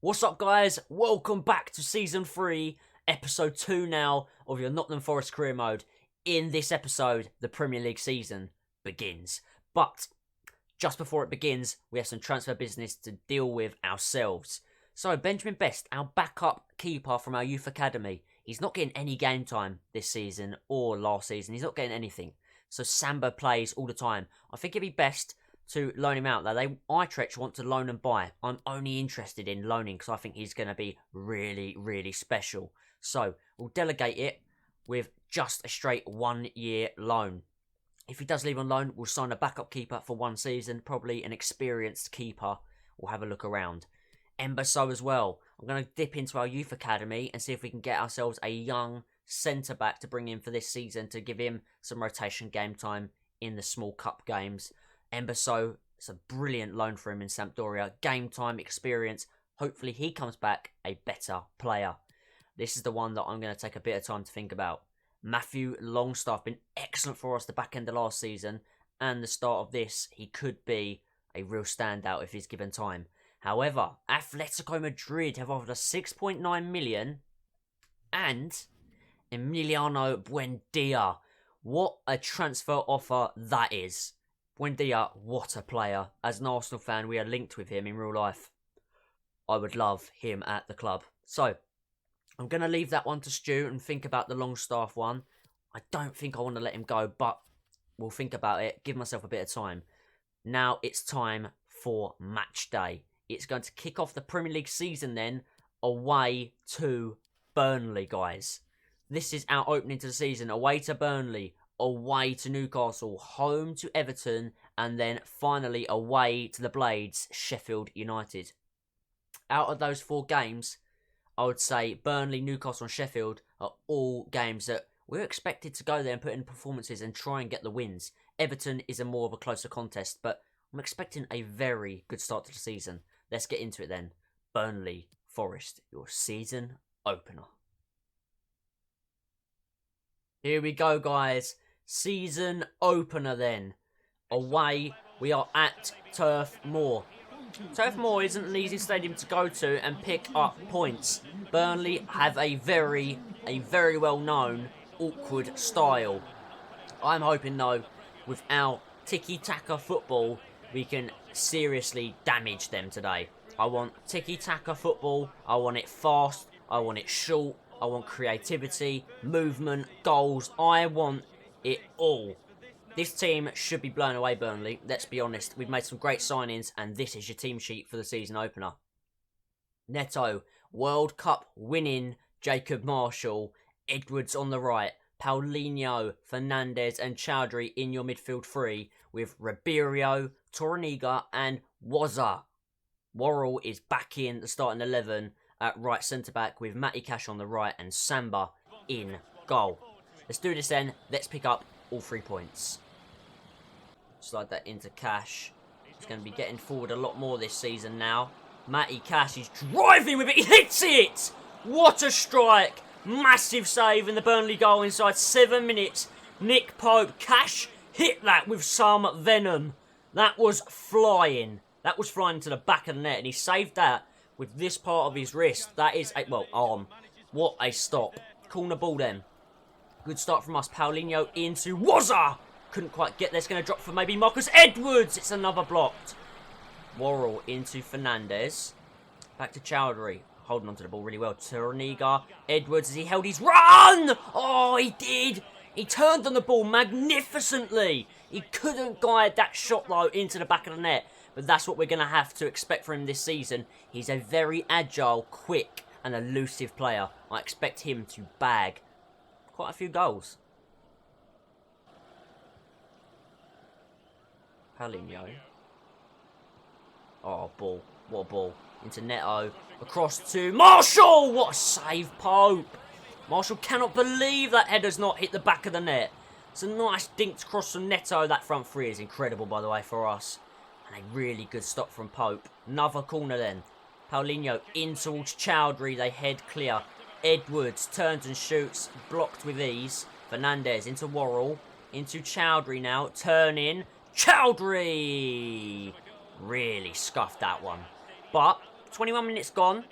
What's up, guys? Welcome back to Season 3, Episode 2 now of your Nottingham Forest career mode. In this episode, the Premier League season begins. But just before it begins, we have some transfer business to deal with ourselves. So, Benjamin Best, our backup keeper from our youth academy, he's not getting any game time this season or last season. He's not getting anything. So, Samba plays all the time. I think it'd be best to loan him out. Utrecht want to loan and buy. I'm only interested in loaning because I think he's going to be really, really special. So we'll delegate it with just a straight 1 year loan. If he does leave on loan, we'll sign a backup keeper for 1 season, probably an experienced keeper. We'll have a look around. Embasso as well. I'm going to dip into our youth academy and see if we can get ourselves a young centre-back to bring in for this season to give him some rotation game time in the small cup games. Embasso, it's a brilliant loan for him in Sampdoria. Game time, experience. Hopefully he comes back a better player. This is the one that I'm going to take a bit of time to think about. Matthew Longstaff, been excellent for us the back end of last season. And the start of this, he could be a real standout if he's given time. However, Atletico Madrid have offered us 6.9 million. And Emiliano Buendia. What a transfer offer that is. Buendia, what a player. As an Arsenal fan, we are linked with him in real life. I would love him at the club. So, I'm going to leave that one to Stu and think about the Longstaff one. I don't think I want to let him go, but we'll think about it. Give myself a bit of time. Now it's time for match day. It's going to kick off the Premier League season then away to Burnley, guys. This is our opening to the season. Away to Burnley. Away to Newcastle, home to Everton, and then finally away to the Blades, Sheffield United. Out of those 4 games, I would say Burnley, Newcastle and Sheffield are all games that we're expected to go there and put in performances and try and get the wins. Everton is a more of a closer contest, but I'm expecting a very good start to the season. Let's get into it then. Burnley, Forest, your season opener. Here we go, guys. Season opener then. Away, we are at Turf Moor. Turf Moor isn't an easy stadium to go to and pick up points. Burnley have a very well-known awkward style. I'm hoping, though, with our Tiki Taka football, we can seriously damage them today. I want Tiki Taka football. I want it fast. I want it short. I want creativity, movement, goals. I want it all. This team should be blown away, Burnley. Let's be honest. We've made some great signings, and this is your team sheet for the season opener. Neto, World Cup winning Jacob Marshall, Edwards on the right, Paulinho, Fernandes, and Chowdhury in your midfield 3, with Ribeiro, Torreniga, and Wazza. Worrell is back in the starting 11 at right centre-back with Matty Cash on the right and Samba in goal. Let's do this then. Let's pick up all 3 points. Slide that into Cash. He's going to be getting forward a lot more this season now. Matty Cash is driving with it. He hits it! What a strike! Massive save in the Burnley goal inside 7 minutes. Nick Pope. Cash hit that with some venom. That was flying. That was flying to the back of the net, and he saved that with this part of his wrist. That is a, arm. What a stop. Corner ball then. Good start from us. Paulinho into Wazza. Couldn't quite get there. It's going to drop for maybe Marcus Edwards. It's another blocked. Worrell into Fernandes. Back to Chowdhury. Holding onto the ball really well. Torreniga. Edwards as he held his run. Oh, he did. He turned on the ball magnificently. He couldn't guide that shot, though, into the back of the net. But that's what we're going to have to expect from him this season. He's a very agile, quick and elusive player. I expect him to bag quite a few goals. Paulinho. Oh, ball. What a ball. Into Neto. Across to Marshall. What a save, Pope. Marshall cannot believe that header's not hit the back of the net. It's a nice dinked cross from Neto. That front 3 is incredible, by the way, for us. And a really good stop from Pope. Another corner then. Paulinho in towards Chowdhury. They head clear. Edwards turns and shoots. Blocked with ease. Fernandes into Worrell. Into Chowdhury now. Turn in. Chowdhury! Really scuffed that one. But 21 minutes gone.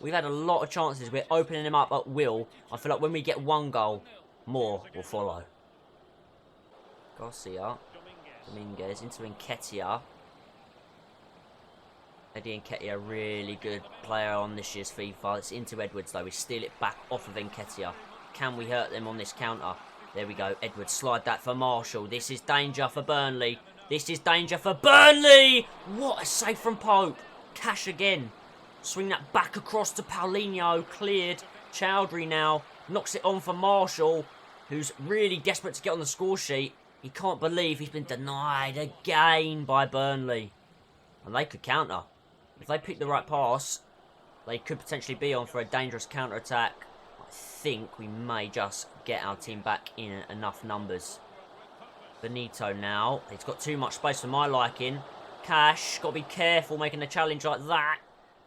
We've had a lot of chances. We're opening them up at will. I feel like when we get one goal, more will follow. Garcia. Dominguez into Nketiah. Eddie Nketiah, really good player on this year's FIFA. It's into Edwards though. We steal it back off of Nketiah. Can we hurt them on this counter? There we go. Edwards, slide that for Marshall. This is danger for Burnley. This is danger for Burnley! What a save from Pope. Cash again. Swing that back across to Paulinho. Cleared. Chowdhury now knocks it on for Marshall, who's really desperate to get on the score sheet. He can't believe he's been denied again by Burnley. And they could counter. If they pick the right pass, they could potentially be on for a dangerous counter-attack. I think we may just get our team back in enough numbers. Benito now. He's got too much space for my liking. Cash, got to be careful making a challenge like that.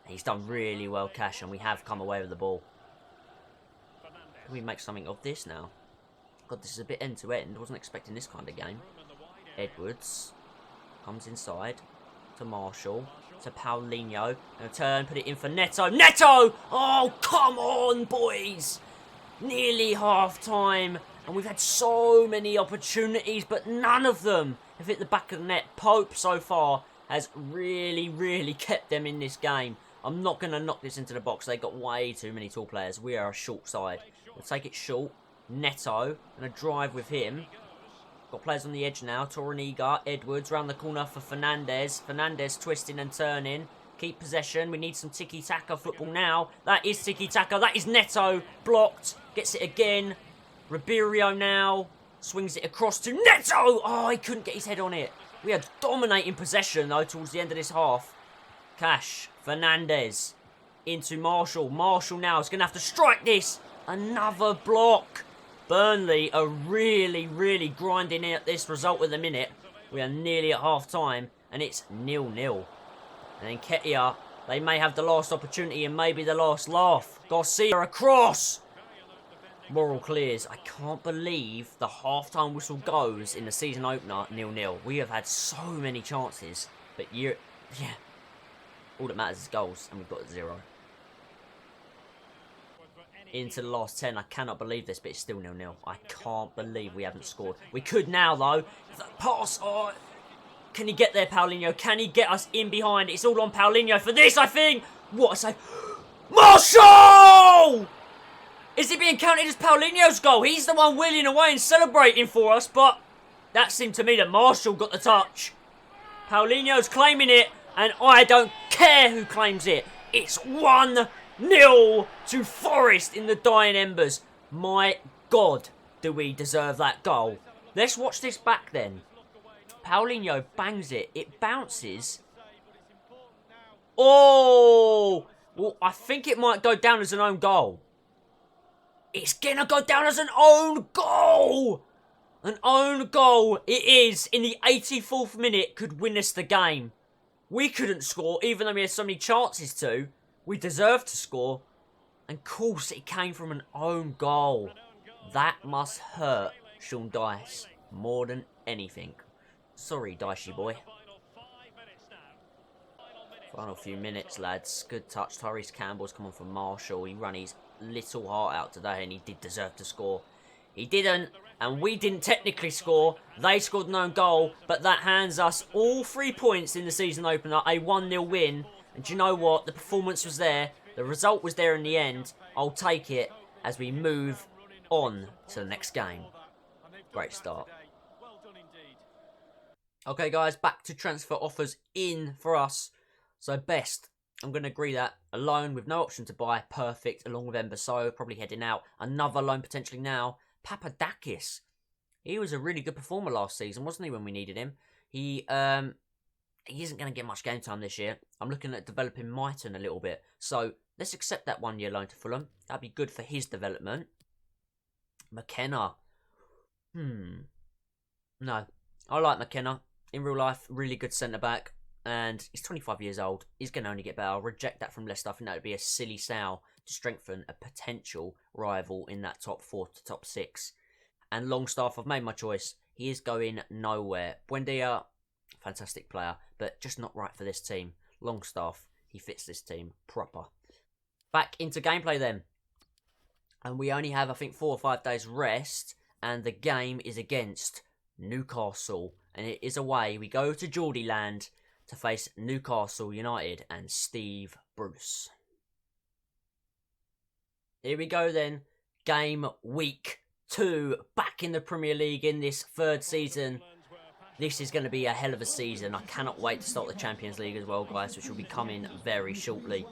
He's done really well, Cash, and we have come away with the ball. Can we make something of this now? God, this is a bit end-to-end. Wasn't expecting this kind of game. Edwards comes inside to Marshall, to Paulinho. Gonna turn, put it in for Neto. Neto! Oh, come on, boys! Nearly half-time, and we've had so many opportunities, but none of them have hit the back of the net. Pope, so far, has really, really kept them in this game. I'm not going to knock this into the box. They've got way too many tall players. We are a short side. We'll take it short. Neto, going to drive with him. Got players on the edge now. Torreniga, Edwards, round the corner for Fernandez. Fernandez twisting and turning. Keep possession. We need some tiki-taka football now. That is tiki-taka. That is Neto. Blocked. Gets it again. Ribeiro now. Swings it across to Neto. Oh, he couldn't get his head on it. We had dominating possession, though, towards the end of this half. Cash. Fernandez. Into Marshall. Marshall now is going to have to strike this. Another block. Burnley are really, really grinding at this result at the minute. We are nearly at half-time, and it's 0-0. And then Nketiah, they may have the last opportunity and maybe the last laugh. Garcia across. Moral clears. I can't believe the half-time whistle goes in the season opener 0-0. We have had so many chances, but all that matters is goals, and we've got 0. Into the last 10. I cannot believe this, but it's still 0-0. I can't believe we haven't scored. We could now, though. That pass. Oh, can he get there, Paulinho? Can he get us in behind? It's all on Paulinho for this, I think. What a save. Marshall! Is it being counted as Paulinho's goal? He's the one wheeling away and celebrating for us, but that seemed to me that Marshall got the touch. Paulinho's claiming it, and I don't care who claims it. It's 1-0 to Forest in the dying embers. My God, do we deserve that goal? Let's watch this back then. Paulinho bangs it. It bounces. Oh! Well, I think it might go down as an own goal. It's going to go down as an own goal! An own goal it is in the 84th minute could win us the game. We couldn't score even though we had so many chances to. We deserved to score. And of course it came from an own goal. That must hurt Sean Dyche more than anything. Sorry, Dicey boy. Final few minutes, lads. Good touch. Tyrese Campbell's come on from Marshall. He ran his little heart out today and he did deserve to score. He didn't, and we didn't technically score. They scored an own goal, but that hands us all 3 points in the season opener. A 1-0 win. And do you know what? The performance was there. The result was there in the end. I'll take it as we move on to the next game. Great start. Okay, guys, back to transfer offers in for us. So best, I'm going to agree that a loan with no option to buy, perfect, along with Embasso, probably heading out. Another loan potentially now. Papadakis. He was a really good performer last season, wasn't he, when we needed him? He isn't going to get much game time this year. I'm looking at developing Mighton a little bit. So let's accept that 1 year loan to Fulham. That'd be good for his development. McKenna. No. I like McKenna. In real life, really good centre-back. And he's 25 years old. He's going to only get better. I'll reject that from Leicester. I think that would be a silly sale to strengthen a potential rival in that top 4 to top 6. And Longstaff, I've made my choice. He is going nowhere. Buendia, fantastic player, but just not right for this team. Longstaff, He fits this team proper. Back into gameplay then. And we only have, I think, 4 or 5 days rest. And the game is against Newcastle. And it is away. We go to Geordie Land to face Newcastle United and Steve Bruce. Here we go then. Game week 2. Back in the Premier League in this 3rd season. This is going to be a hell of a season. I cannot wait to start the Champions League as well, guys, which will be coming very shortly.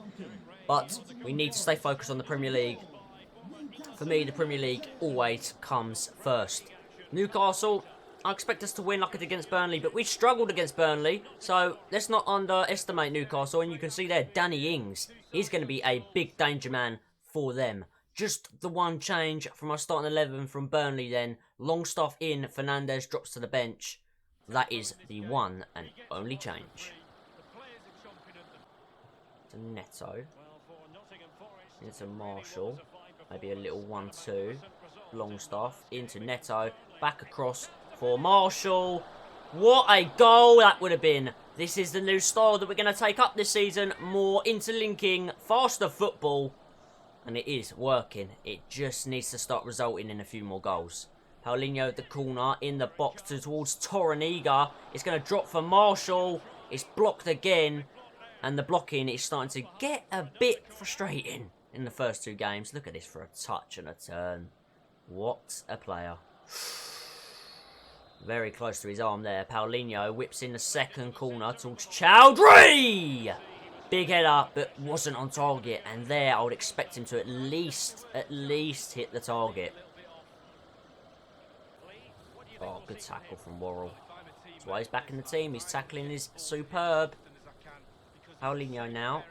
But we need to stay focused on the Premier League. For me, the Premier League always comes first. Newcastle, I expect us to win like it against Burnley, but we struggled against Burnley, so let's not underestimate Newcastle. And you can see there, Danny Ings, he's going to be a big danger man for them. Just the one change from our starting 11 from Burnley then. Longstaff in, Fernandes drops to the bench. That is the one and only change. To Neto. Into Marshall. Maybe a little 1-2. Longstaff into Neto. Back across for Marshall. What a goal that would have been. This is the new style that we're going to take up this season. More interlinking, faster football. And it is working. It just needs to start resulting in a few more goals. Paulinho at the corner, in the box towards Torreniga. It's going to drop for Marshall. It's blocked again. And the blocking is starting to get a bit frustrating in the first 2 games. Look at this for a touch and a turn. What a player. Very close to his arm there. Paulinho whips in the second corner towards Chowdhury. Big header, but wasn't on target. And there, I would expect him to at least hit the target. Oh, good tackle from Worrell. That's why he's back in the team. His tackling is superb. Paulinho now.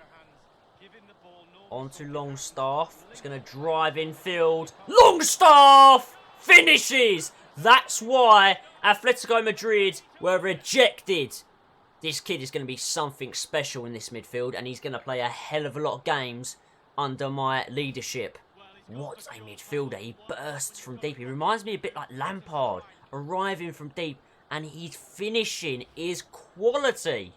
On to Longstaff. He's going to drive infield. Longstaff finishes! That's why Atletico Madrid were rejected. This kid is going to be something special in this midfield, and he's going to play a hell of a lot of games under my leadership. What a midfielder. He bursts from deep. He reminds me a bit like Lampard, arriving from deep, and his finishing is quality.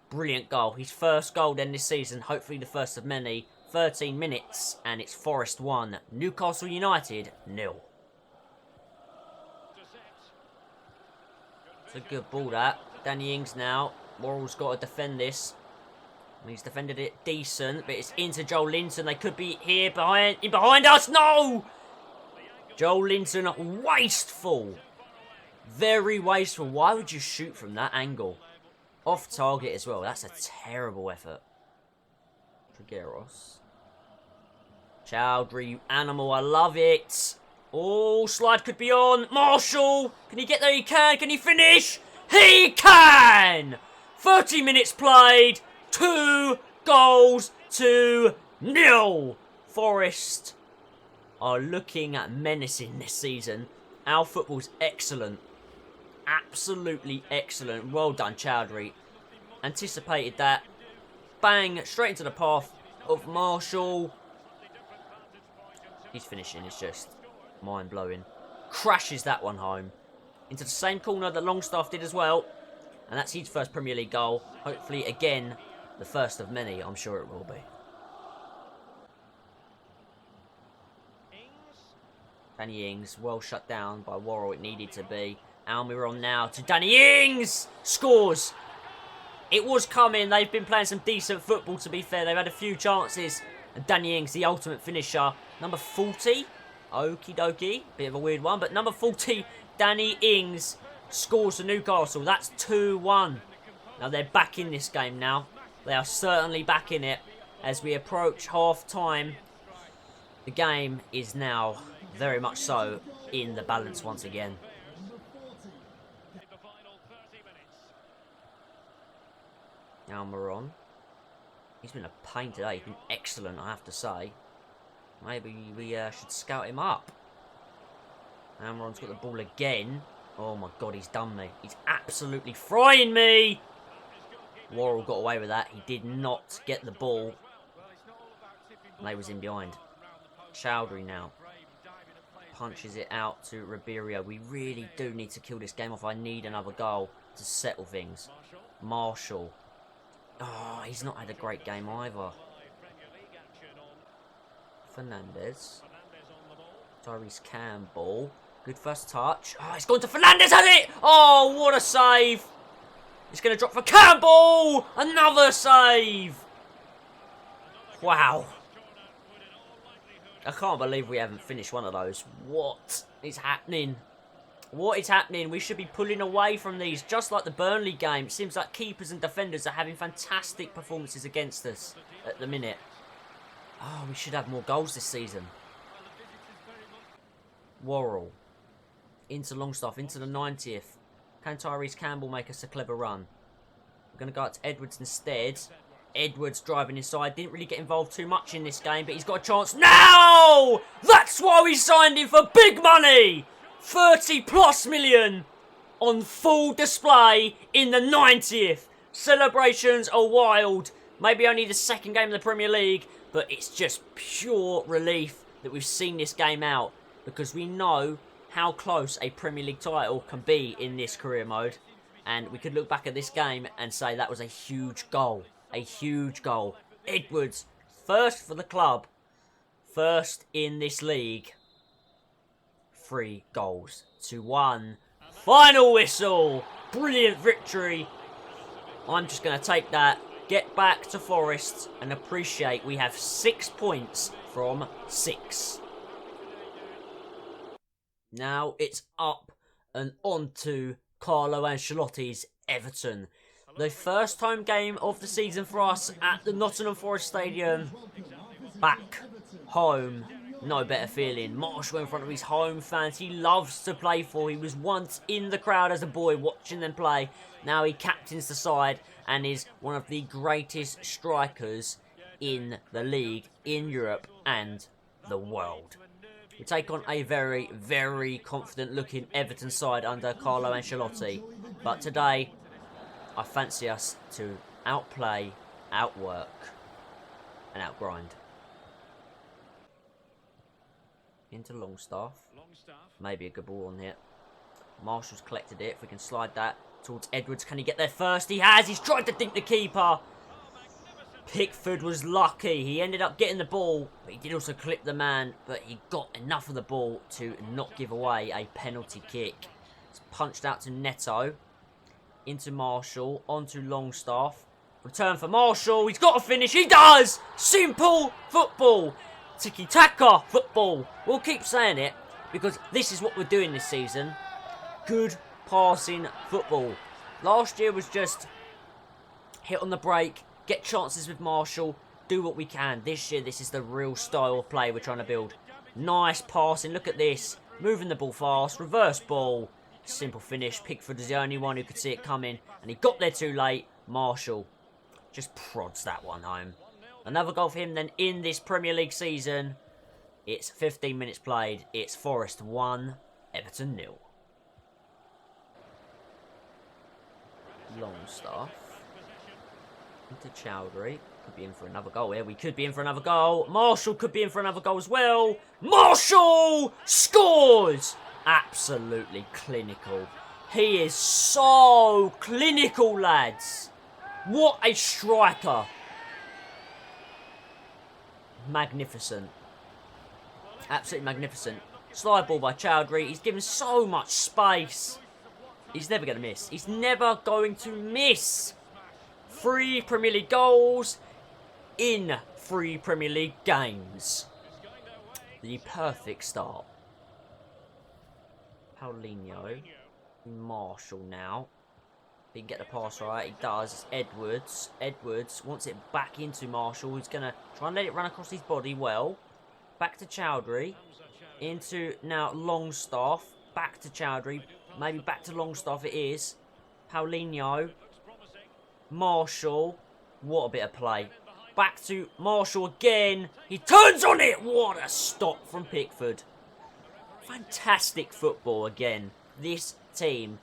Brilliant goal. His first goal then this season, hopefully the first of many. 13 minutes, and it's Forest 1, Newcastle United 0. It's a good ball, that. Danny Ings now. Worrell's got to defend this. He's defended it decent, but it's into Joel Linton. They could be here behind us. No! Joel Linton, wasteful. Very wasteful. Why would you shoot from that angle? Off target as well. That's a terrible effort. Trigueros. Chowdhury, animal. I love it. Oh, slide could be on. Marshall. Can he get there? He can. Can he finish? He can! 30 minutes played. 2 goals to 0. Forest are looking at menacing this season. Our football's excellent. Absolutely excellent. Well done, Chowdhury. Anticipated that. Bang, straight into the path of Marshall. His finishing is just mind-blowing. Crashes that one home. Into the same corner that Longstaff did as well. And that's his first Premier League goal. Hopefully, again, the first of many. I'm sure it will be. Danny Ings, well shut down by Worrell. It needed to be. Almiron now to Danny Ings. Scores. It was coming. They've been playing some decent football, to be fair. They've had a few chances. And Danny Ings, the ultimate finisher. Number 40. Okie dokie. Bit of a weird one. But number 40, Danny Ings, scores for Newcastle. That's 2-1. Now they're back in this game now. They are certainly back in it. As we approach half-time, the game is now very much so in the balance once again. Almiron. He's been a pain today. He's been excellent, I have to say. Maybe we should scout him up. Almiron's got the ball again. Oh my god, he's done me. He's absolutely frying me. Worrell got away with that. He did not get the ball. They was in behind. Chowdhury now. Punches it out to Ribeiro. We really do need to kill this game off. I need another goal to settle things. Marshall. Oh, he's not had a great game either. Fernandes. Tyrese Campbell. Good first touch. Oh, it's gone to Fernandes, has it? Oh, what a save. It's going to drop for Campbell. Another save. Wow. I can't believe we haven't finished one of those. What is happening? What is happening? We should be pulling away from these. Just like the Burnley game. It seems like keepers and defenders are having fantastic performances against us at the minute. Oh, we should have more goals this season. Worrell. Into Longstaff. Into the 90th. Can Tyrese Campbell make us a clever run? We're going to go out to Edwards instead. Edwards driving inside. Didn't really get involved too much in this game, but he's got a chance now! That's why we signed him for big money! 30+ million on full display in the 90th. Celebrations are wild. Maybe only the second game of the Premier League, but it's just pure relief that we've seen this game out, because we know how close a Premier League title can be in this career mode, and we could look back at this game and say that was a huge goal. A huge goal. Edwards, first for the club, first in this league. 3 goals to 1. Final whistle. Brilliant victory. I'm just going to take that, get back to Forest, and appreciate we have 6 points from 6. Now it's up and on to Carlo Ancelotti's Everton. The first home game of the season for us at the Nottingham Forest Stadium. Back home. No better feeling. Marshall in front of his home fans. He loves to play for. He was once in the crowd as a boy watching them play. Now he captains the side and is one of the greatest strikers in the league, in Europe and the world. We take on a very, very confident looking Everton side under Carlo Ancelotti. But today, I fancy us to outplay, outwork and outgrind. Into Longstaff. Maybe a good ball on here. Marshall's collected it. If we can slide that towards Edwards. Can he get there first? He has. He's tried to dink the keeper. Pickford was lucky. He ended up getting the ball, but he did also clip the man. But he got enough of the ball to not give away a penalty kick. It's punched out to Neto. Into Marshall. Onto Longstaff. Return for Marshall. He's got to finish. He does! Simple football. Tiki, Taka football. We'll keep saying it because this is what we're doing this season. Good passing football. Last year was just hit on the break, get chances with Marshall, do what we can. This year, this is the real style of play we're trying to build. Nice passing. Look at this. Moving the ball fast. Reverse ball. Simple finish. Pickford is the only one who could see it coming, and he got there too late. Marshall just prods that one home. Another goal for him then in this Premier League season. It's 15 minutes played. It's Forest 1, Everton 0. Longstaff. Into Chowdhury. Could be in for another goal here. We could be in for another goal. Marshall could be in for another goal as well. Marshall scores! Absolutely clinical. He is so clinical, lads. What a striker. Magnificent. Absolutely magnificent. Slide ball by Chowdhury. He's given so much space. He's never going to miss. He's never going to miss. 3 Premier League goals in 3 Premier League games. The perfect start. Paulinho. Marshall now. He can get the pass right. He does. It's Edwards. Edwards wants it back into Marshall. He's going to try and let it run across his body well. Back to Chowdhury. Into now Longstaff. Back to Chowdhury. Maybe back to Longstaff it is. Paulinho. Marshall. What a bit of play. Back to Marshall again. He turns on it. What a stop from Pickford. Fantastic football again. This team.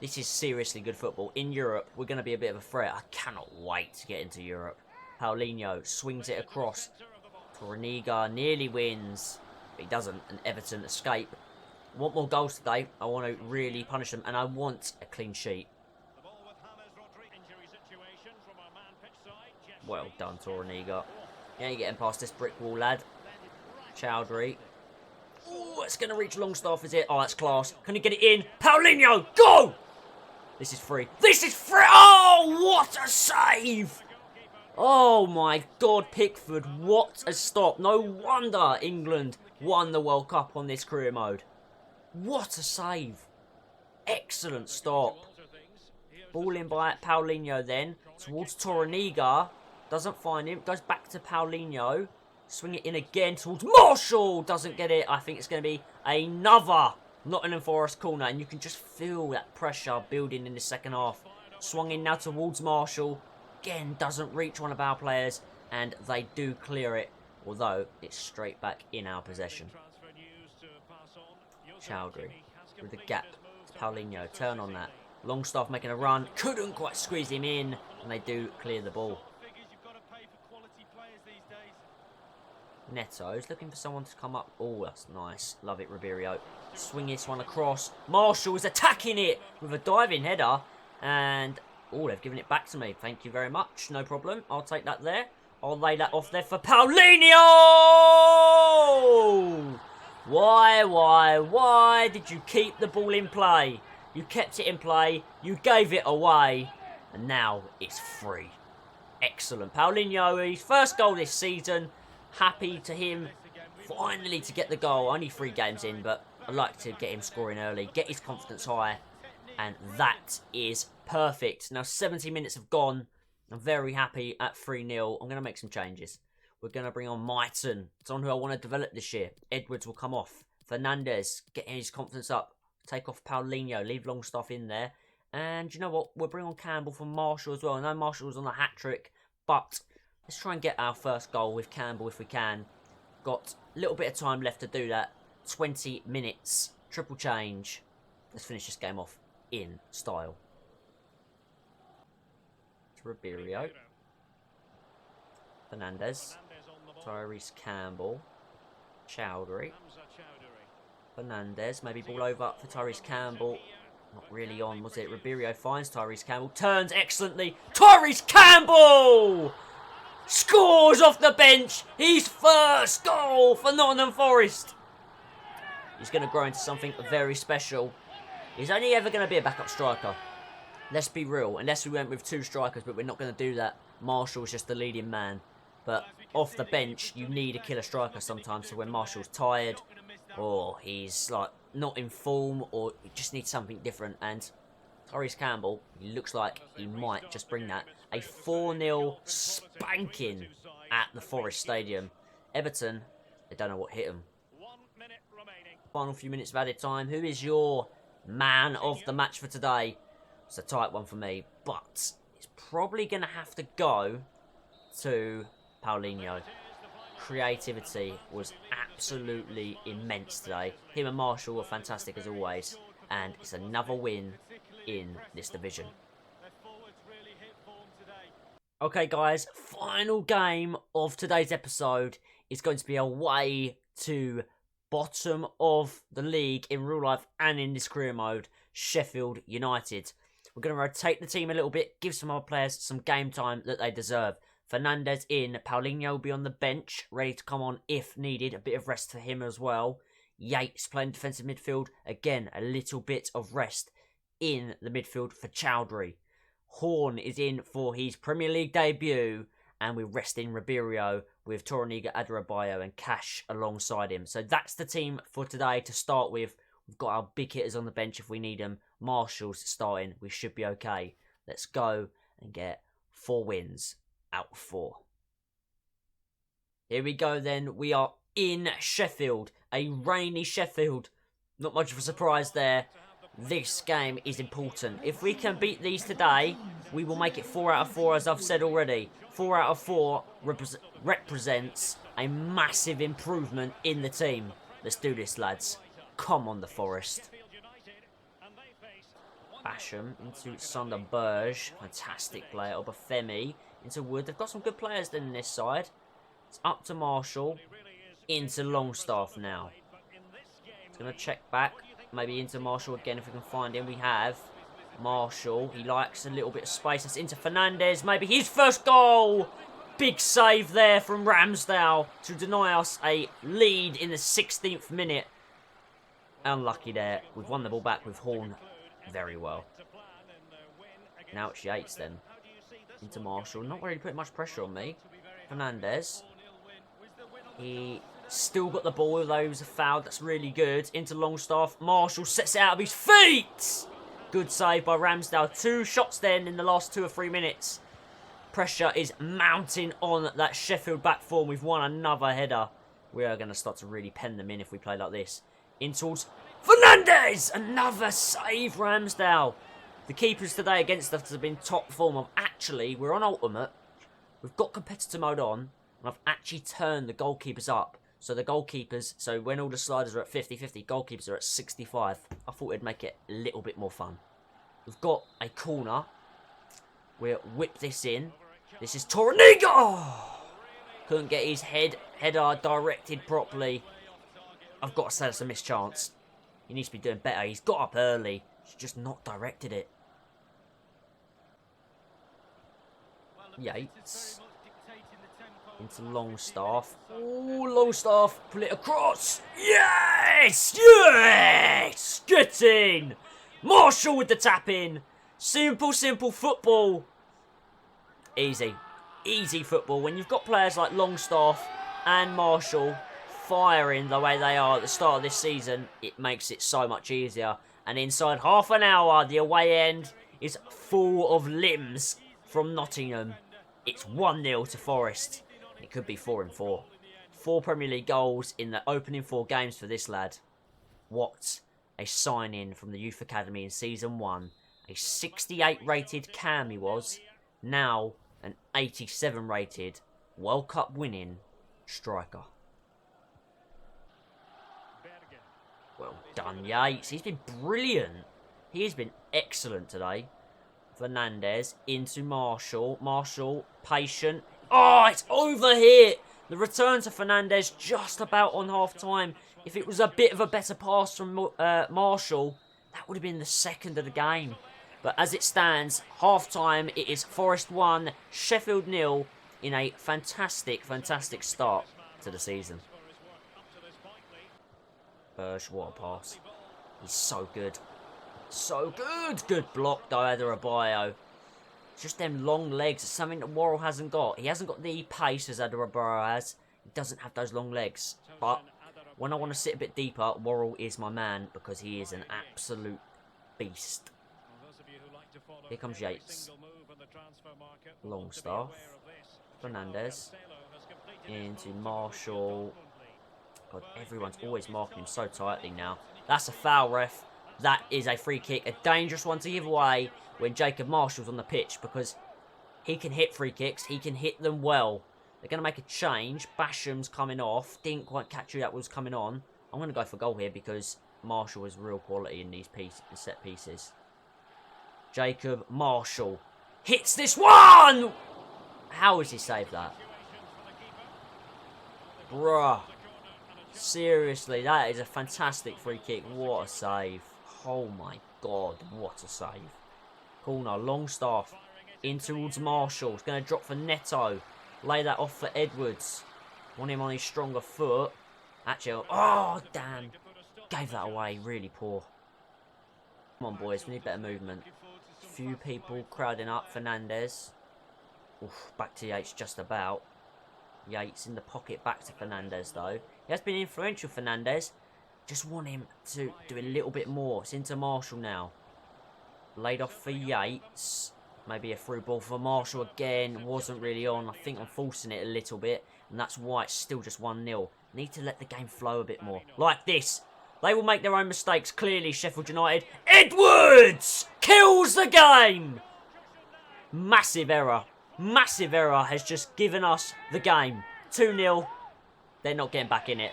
This is seriously good football. In Europe, we're going to be a bit of a threat. I cannot wait to get into Europe. Paulinho swings it across. Torreniga nearly wins. But he doesn't. And Everton escape. I want more goals today. I want to really punish them. And I want a clean sheet. Well done, Toroniga. Yeah, you're getting past this brick wall, lad. Chowdhury. Oh, it's going to reach Longstaff, is it? Oh, that's class. Can you get it in? Paulinho, go! This is free. This is free! Oh, what a save! Oh, my God, Pickford. What a stop. No wonder England won the World Cup on this career mode. What a save. Excellent stop. Ball in by Paulinho then. Towards Toroniga. Doesn't find him. Goes back to Paulinho. Swing it in again towards Marshall. Doesn't get it. I think it's going to be another Nottingham Forest corner. And you can just feel that pressure building in the second half. Swung in now towards Marshall. Again, doesn't reach one of our players. And they do clear it. Although, it's straight back in our possession. Chowdhury with the gap. Paulinho, turn on that. Longstaff making a run. Couldn't quite squeeze him in. And they do clear the ball. Neto's looking for someone to come up. Oh, that's nice. Love it, Ribeiro. Swing this one across. Marshall is attacking it with a diving header. And, oh, they've given it back to me. Thank you very much. No problem. I'll take that there. I'll lay that off there for Paulinho! Why did you keep the ball in play? You kept it in play. You gave it away. And now it's free. Excellent. Paulinho, his first goal this season. Happy to him finally to get the goal. Only 3 games in, but I'd like to get him scoring early. Get his confidence high. And that is perfect. Now 70 minutes have gone. I'm very happy at 3-0. I'm going to make some changes. We're going to bring on Mighton. It's on who I want to develop this year. Edwards will come off. Fernandez, getting his confidence up. Take off Paulinho. Leave Longstaff in there. And you know what? We'll bring on Campbell from Marshall as well. I know Marshall was on the hat-trick. But let's try and get our first goal with Campbell if we can. Got a little bit of time left to do that. 20 minutes. Triple change. Let's finish this game off in style. Ribeiro. Fernandez. Tyrese Campbell. Chowdhury. Fernandez. Maybe ball over for Tyrese Campbell. Not really on, was it? Ribeiro finds Tyrese Campbell. Turns excellently. Tyrese Campbell! Scores off the bench. His first goal for Nottingham Forest. He's going to grow into something very special. He's only ever going to be a backup striker. Let's be real. Unless we went with 2 strikers, but we're not going to do that. Marshall's just the leading man. But off the bench, you need a killer striker sometimes. So when Marshall's tired, or he's like not in form, or you just need something different. And Tyrese Campbell, he looks like he might just bring that. A 4-0 spanking at the Forest Stadium. Everton, they don't know what hit them. Final few minutes of added time. Who is your man of the match for today? It's a tight one for me, but it's probably going to have to go to Paulinho. Creativity was absolutely immense today. Him and Marshall were fantastic as always. And it's another win in this division. Okay, guys, final game of today's episode is going to be away to bottom of the league in real life and in this career mode, Sheffield United. We're going to rotate the team a little bit, give some other players some game time that they deserve. Fernandez in, Paulinho will be on the bench, ready to come on if needed. A bit of rest for him as well. Yates playing defensive midfield. Again, a little bit of rest in the midfield for Chowdhury. Horn is in for his Premier League debut. And we're resting Ribeiro with Toroniga, Adarabioyo and Cash alongside him. So that's the team for today to start with. We've got our big hitters on the bench if we need them. Marshall's starting. We should be okay. Let's go and get 4 wins out of 4. Here we go then. We are in Sheffield. A rainy Sheffield. Not much of a surprise there. This game is important. If we can beat these today, we will make it 4 out of 4 as I've said already. 4 out of 4 represents a massive improvement in the team. Let's do this, lads. Come on, the Forest. Basham into Sunderberge. Fantastic player. Obafemi into Wood. They've got some good players then in this side. It's up to Marshall. Into Longstaff now. It's going to check back. Maybe into Marshall again if we can find him. We have Marshall. He likes a little bit of space. That's into Fernandez. Maybe his first goal. Big save there from Ramsdale to deny us a lead in the 16th minute. Unlucky there. We've won the ball back with Horn very well. Now it's Yates then. Into Marshall. Not really putting much pressure on me. Fernandez. He still got the ball, although he was a foul. That's really good. Into Longstaff. Marshall sets it out of his feet. Good save by Ramsdale. 2 shots then in the last 2 or 3 minutes. Pressure is mounting on that Sheffield back four. We've won another header. We are going to start to really pen them in if we play like this. In towards Fernandez! Another save, Ramsdale. The keepers today against us have been top form. Actually, we're on ultimate. We've got competitor mode on. And I've actually turned the goalkeepers up. So the goalkeepers, so when all the sliders are at 50-50, goalkeepers are at 65. I thought it'd make it a little bit more fun. We've got a corner. We'll whip this in. This is Torreniga! Oh, couldn't get his header directed properly. I've got to say that's a missed chance. He needs to be doing better. He's got up early. He's just not directed it. Yates. Into Longstaff. Oh, Longstaff. Pull it across. Yes! Yes! Get in! Marshall with the tap in. Simple, simple football. Easy. Easy football. When you've got players like Longstaff and Marshall firing the way they are at the start of this season, it makes it so much easier. And inside half an hour, the away end is full of limbs from Nottingham. It's 1-0 to Forest. It could be 4-4. 4 Premier League goals in the opening 4 games for this lad. What a sign-in from the Youth Academy in Season 1. A 68 rated Cam he was. Now an 87 rated World Cup winning striker. Well done, Yates. He's been brilliant. He has been excellent today. Fernandez into Marshall. Marshall, patient. Oh, it's over here. The return to Fernandez just about on half-time. If it was a bit of a better pass from Marshall, that would have been the second of the game. But as it stands, half-time, it is Forest 1, Sheffield 0 in a fantastic, fantastic start to the season. Berge, what a pass. He's so good. So good. Good block, though, Adebayo. Just them long legs. It's something that Worrell hasn't got. He hasn't got the pace as Adebayo has. He doesn't have those long legs. But when I want to sit a bit deeper, Worrell is my man because he is an absolute beast. Here comes Yates. Longstaff. Fernandez. Into Marshall. God, everyone's always marking him so tightly now. That's a foul, ref. That is a free kick. A dangerous one to give away when Jacob Marshall's on the pitch because he can hit free kicks. He can hit them well. They're going to make a change. Basham's coming off. Didn't quite catch who that was coming on. I'm going to go for goal here because Marshall is real quality in these set pieces. Jacob Marshall hits this one! How has he saved that? Bruh. Seriously, that is a fantastic free kick. What a save. Oh my god, what a save. Corner, Longstaff in towards Marshall. It's going to drop for Neto. Lay that off for Edwards. Want him on his stronger foot. Actually, oh damn. Gave that away, really poor. Come on boys, we need better movement. Few people crowding up. Fernandez. Oof, back to Yates just about. Yates in the pocket, back to Fernandez though. He has been influential, Fernandez. Just want him to do a little bit more. It's into Marshall now. Laid off for Yates. Maybe a through ball for Marshall again. Wasn't really on. I think I'm forcing it a little bit. And that's why it's still just 1-0. Need to let the game flow a bit more. Like this. They will make their own mistakes. Clearly, Sheffield United. Edwards kills the game. Massive error. Massive error has just given us the game. 2-0. They're not getting back in it.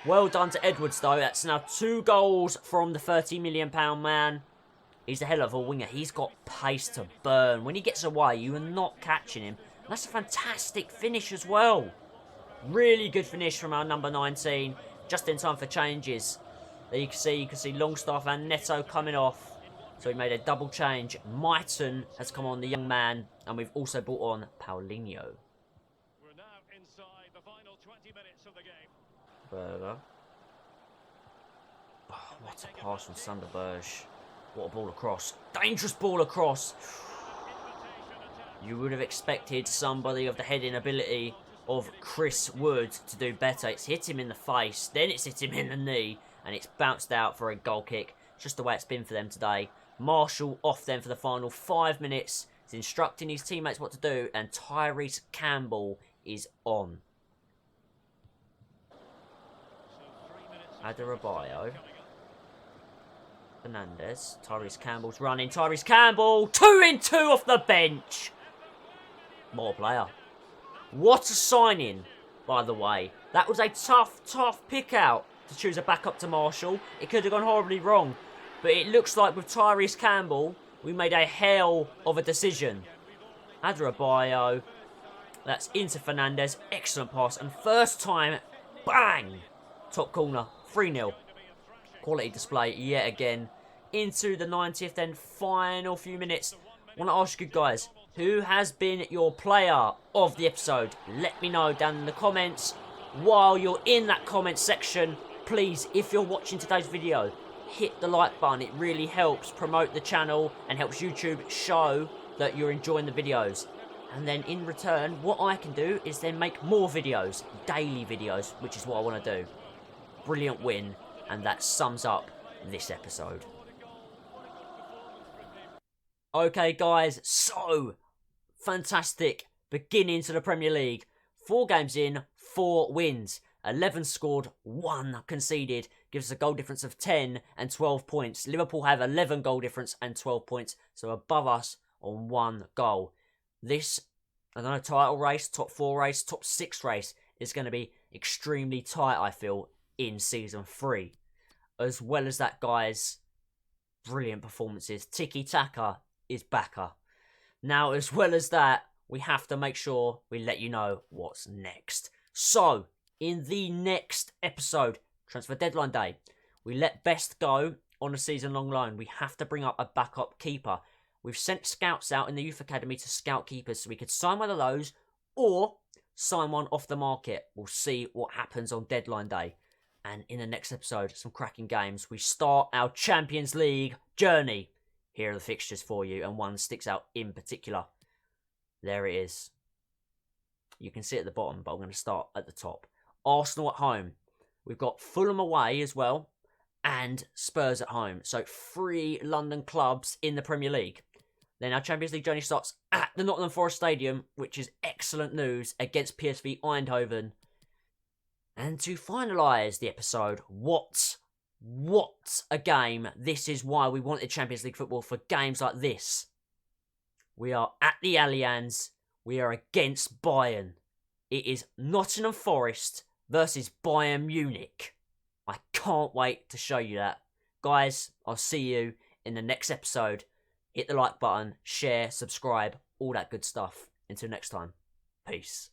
Well done to Edwards, though. That's now 2 goals from the £30 million man. He's a hell of a winger. He's got pace to burn. When he gets away, you are not catching him. And that's a fantastic finish as well. Really good finish from our number 19. Just in time for changes. There you can see Longstaff and Neto coming off. So we made a double change. Myton has come on, the young man. And we've also brought on Paulinho. Berger. Oh, what a pass from Sunderberg. What a ball across. Dangerous ball across. You would have expected somebody of the heading ability of Chris Wood to do better. It's hit him in the face, then it's hit him in the knee, and it's bounced out for a goal kick. It's just the way it's been for them today. Marshall off then for the final 5 minutes. He's instructing his teammates what to do, and Tyrese Campbell is on. Adarabioyo. Fernandez. Tyrese Campbell's running. Tyrese Campbell. 2 in 2 off the bench. More player. What a signing, by the way. That was a tough pick out to choose a backup to Marshall. It could have gone horribly wrong. But it looks like with Tyrese Campbell, we made a hell of a decision. Adarabioyo. That's into Fernandez. Excellent pass. And first time, bang! Top corner. 3-0. Quality display yet again. Into the 90th then. Final few minutes. I want to ask you guys, who has been your player of the episode? Let me know down in the comments. While you're in that comment section, please, if you're watching today's video, hit the like button. It really helps promote the channel and helps YouTube show that you're enjoying the videos. And then in return, what I can do is then make more videos, daily videos, which is what I want to do. Brilliant win, and that sums up this episode. Okay, guys, so fantastic beginning to the Premier League. 4 games in, 4 wins. 11 scored, 1 conceded. Gives us a goal difference of 10 and 12 points. Liverpool have 11 goal difference and 12 points, so above us on 1 goal. This, I don't know, title race, top 4 race, top 6 race is going to be extremely tight, I feel, in Season 3. As well as that, guys, brilliant performances. Tiki Taka is backer. Now, as well as that, we have to make sure we let you know what's next. So, in the next episode, transfer deadline day, we let Best go on a season-long loan. We have to bring up a backup keeper. We've sent scouts out in the youth academy to scout keepers so we could sign one of those or sign one off the market. We'll see what happens on deadline day. And in the next episode, some cracking games. We start our Champions League journey. Here are the fixtures for you, and one sticks out in particular. There it is. You can see it at the bottom, but I'm going to start at the top. Arsenal at home. We've got Fulham away as well, and Spurs at home. So 3 London clubs in the Premier League. Then our Champions League journey starts at the Nottingham Forest Stadium, which is excellent news, against PSV Eindhoven. And to finalise the episode, what a game. This is why we wanted Champions League football, for games like this. We are at the Allianz. We are against Bayern. It is Nottingham Forest versus Bayern Munich. I can't wait to show you that. Guys, I'll see you in the next episode. Hit the like button, share, subscribe, all that good stuff. Until next time, peace.